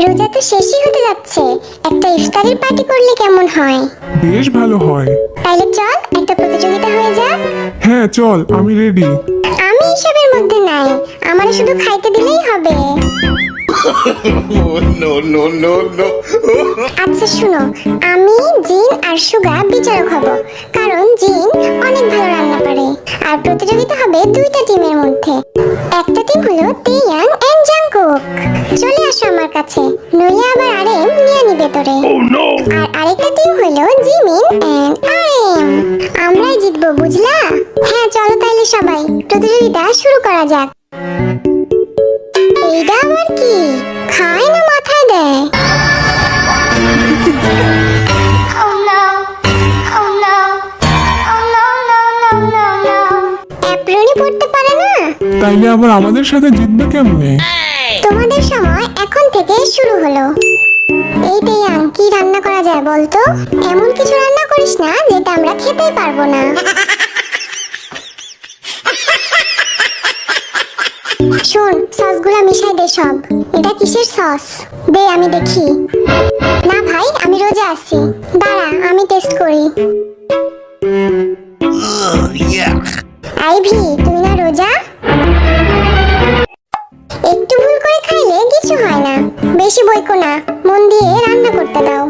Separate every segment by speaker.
Speaker 1: রোজা তো শেষই হতে যাচ্ছে, একটা ইফতারের পার্টি করলে কেমন হয়?
Speaker 2: বেশ ভালো হয়।
Speaker 1: তাইলে চল একটা প্রতিযোগিতা হয়ে যাক।
Speaker 2: হ্যাঁ চল, আমি রেডি।
Speaker 1: আমি এসবের মধ্যে নাই, আমার শুধু খাইতে দিলেই হবে।
Speaker 3: No, no, no, no.
Speaker 1: আচ্ছা শুনো, আমি জিন আর সুগা বিচারক হব, কারণ জিন অনেক ভালো রান্না পারে। আর প্রতিযোগিতা হবে দুইটা টিমের মধ্যে। একটা টিম হলো তেয়াং এন্ড জাংকুক, চলে আসো আমার কাছে, নইলে আবার আরেম নিয়ে নিবে তোরে। আর আরেকটা টিম হলো জিমিন এন্ড আরেম, আমরাই জিতবো, বুঝলা? হ্যাঁ চলো তাইলে সবাই প্রতিযোগিতা শুরু করা যাক। এইটা আবার কি? খায় না মাথায় দেয়? অ্যাপ্রনই পড়তে পারে না?
Speaker 2: তাইলে আবার আমাদের সাথে জিতবে কেমনে?
Speaker 1: তোমাদের সময় এখন থেকে শুরু হলো। এই তেয়াং, কি রান্না করা যায় বলতো? এমন কিছু রান্না করিস না যেটা আমরা খেতেই পারবো না। শোন, সসগুলা মিশাই দে সব। এটা কিসের সস? দে আমি দেখি। না ভাই, আমি রোজা আছি। দাঁড়া আমি টেস্ট করি। আইভি, তুই না রোজা? একটু ভুল করে খাইলে কিছু হয় না, বেশি বইকো না, মন দিয়ে রান্না করতে দাও।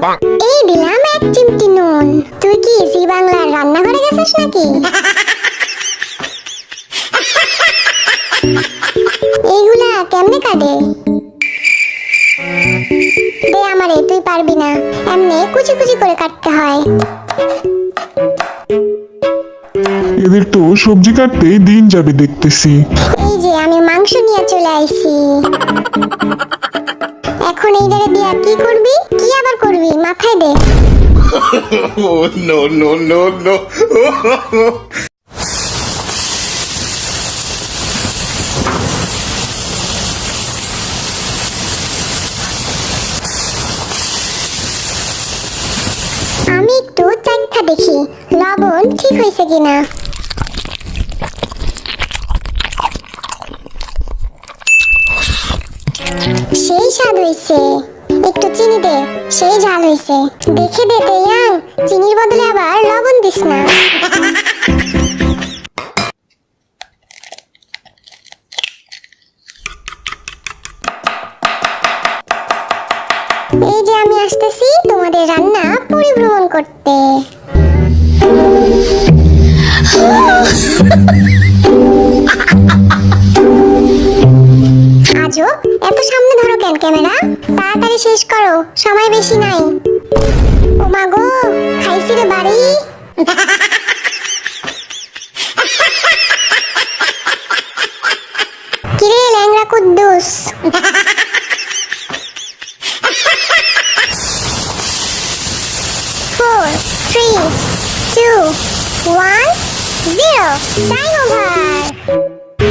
Speaker 1: এই দিলাম এক চিমটি নুন। তুই কি জি বাংলার রান্নাঘরে গেছিস নাকি? এইগুলা কেমনে কাটে? দে আমারে, তুই পারবি না, এমনি কুচি কুচি করে কাটতে হয়।
Speaker 2: এদের তো সবজি কাটতেই দিন যাবে দেখতেছি।
Speaker 1: এই যে আমি মাংস নিয়ে চলে আইছি। এখন এইটারে দিয়া কি করবি? কি আবার করবি? মাথায় দে।
Speaker 3: Oh, no, no, no, no.
Speaker 1: আমি একটু চাইখা দেখি লবণ ঠিক হয়েছে কিনা। সেই স্বাদ হয়েছে। একটু চিনি দে, সেই ঝাল হয়েছে। দেখে দে তেয়াং, চিনির বদলে আবার লবণ দিস না। এই যে আমি আসতেছি তোমাদের রান্না পরিভ্রমণ করতে। আজও এত সামনে ধরো কেন ক্যামেরা? তাড়াতাড়ি শেষ করো, সময় বেশি নাই। ও মা গো, খাইছি রে বাড়ি। কিরে ল্যাংড়া কুদ্দুস? 4, 3, 2, 1, 0, time over.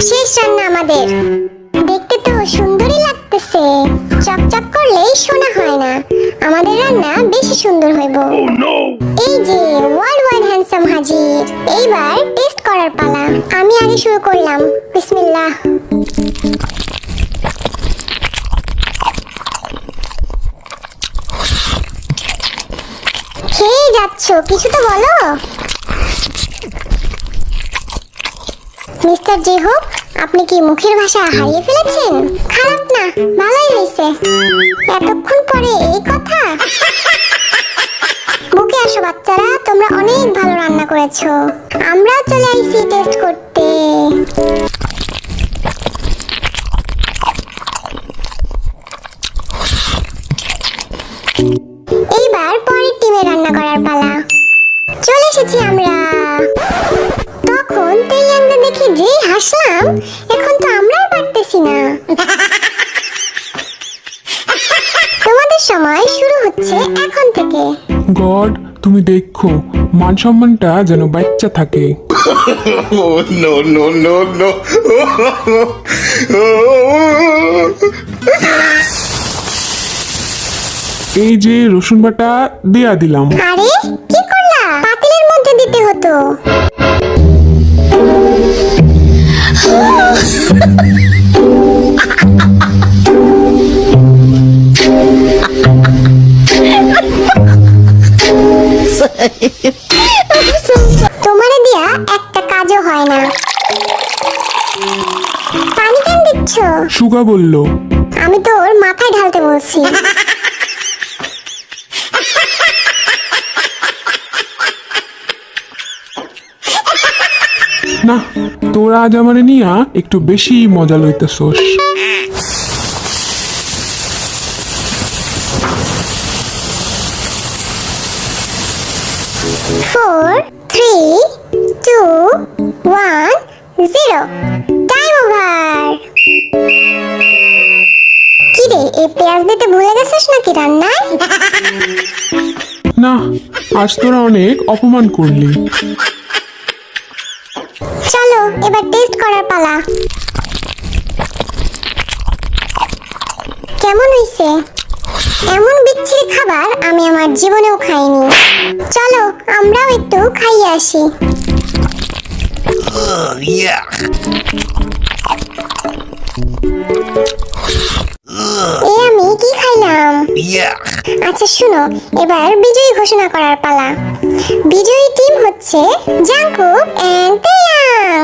Speaker 1: শেষ রান্না আমাদের। দেখতে তো সুন্দরই লাগতেছে, চকচক করলেই শোনা হয় না। আমাদের রান্না বেশি সুন্দর হইব। এই যে ওয়ার্ল্ড ওয়াইড হ্যান্ডসাম হাজির, এইবার টেস্ট করার পালা। আমি আগে শুরু করলাম, বিসমিল্লাহ। খেয়ে যাচ্ছ, কিছু তো বলো। মিস্টার জেহোক, আপনি কি মুখের ভাষা হারিয়ে ফেলেছেন? খারাপ না, ভালোই হয়েছে। এতক্ষণ পরে এই কথা? বুকে আসো বাচ্চারা, তোমরা অনেক ভালো রান্না করেছো। আমরাও চলে আইছি টেস্ট করতে। এইবার পরের টিমে রান্না করার পালা। চলে এসেছি আমরা। তখন তেয়াংকে দেখে যে হাসলাম, এখন তো আমরাও পারতেছি না। তোমাদের সময় শুরু হচ্ছে এখন থেকে।
Speaker 2: গড, তুমি দেখো মান সম্মানটা যেন বাচ্চা থাকে।
Speaker 3: Oh, no, no, no, no.
Speaker 2: এই যে রসুন বাটা দিয়া দিলাম।
Speaker 1: আরে কি করলা? পাতিলের মধ্যে দিতে হতো।
Speaker 2: সুগা বলল।
Speaker 1: আমি তোর মাথায় ঢালতে বলছি।
Speaker 2: না, তোরা আজ আমারে নিয়া একটু বেশি মজা লইতেছোস।
Speaker 1: 4, 3, 2, 1, 0 টাইম ওভার। কি রে, এই পেঁয়াজ দিতে ভুলে গেছিস নাকি রান্নায়?
Speaker 2: না, আজ তোরা অনেক অপমান করলি।
Speaker 1: চলো এবার টেস্ট করার পালা। কেমন হইছে? এমন বিচ্ছিরি খাবার আমি আমার জীবনেও খাইনি। চলো আমরাও একটু খাইয়ে আসি। এ আমি কি খাইলাম? আচ্ছা শুনো, এবার বিজয়ী ঘোষণা করার পালা। বিজয়ী টিম হচ্ছে জাঙ্কুক এন্ড তেয়াং।